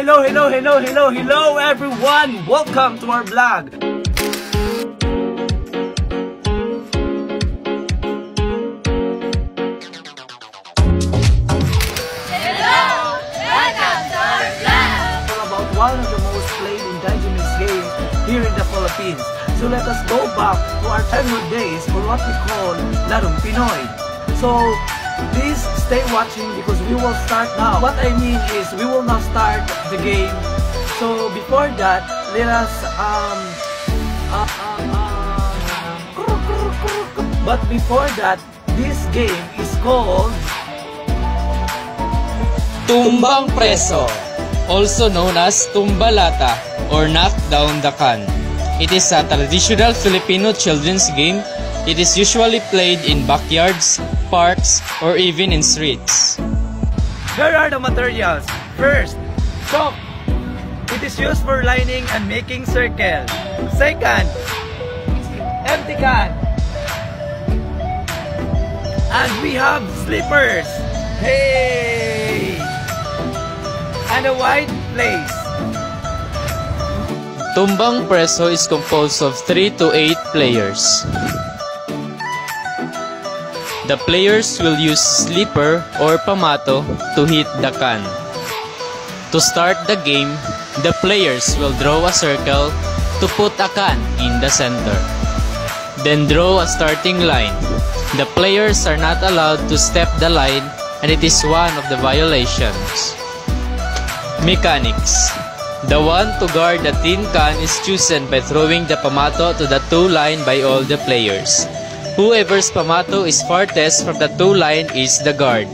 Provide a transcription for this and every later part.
Hello everyone! Welcome to our vlog! About one of the most played indigenous games here in the Philippines. So let us go back to our childhood days for what we call Larong Pinoy. So please stay watching because we will start now. What I mean is we will now start the game. So before that, let us but before that, this game is called Tumbang Preso, also known as Tumbalata or Knock Down the Can. It is a traditional Filipino children's game. It is usually played in backyards, parks, or even in streets. Here are the materials. First, chalk. It is used for lining and making circle. Second, empty can. And we have slippers. Hey! And a white place. Tumbang Preso is composed of 3 to 8 players. The players will use slipper or pamato to hit the can. To start the game, the players will draw a circle to put a can in the center. Then draw a starting line. The players are not allowed to step the line and it is one of the violations. Mechanics. The one to guard the tin can is chosen by throwing the pamato to the two line by all the players. Whoever's pamato is farthest from the two line is the guard.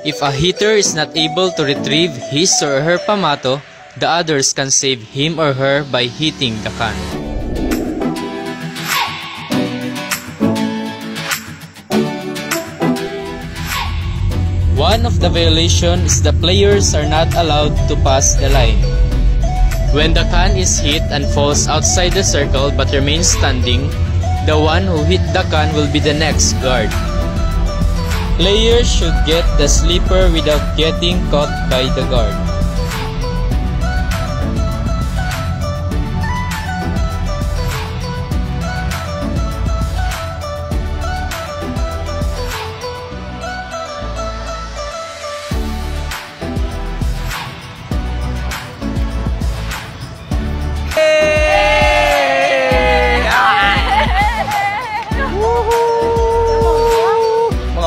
If a hitter is not able to retrieve his or her pamato, the others can save him or her by hitting the can. One of the violations is the players are not allowed to pass the line. When the can is hit and falls outside the circle but remains standing, the one who hit the can will be the next guard. Players should get the slipper without getting caught by the guard.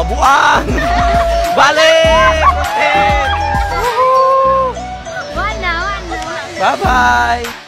Buang! Balik! One na. Bye-bye!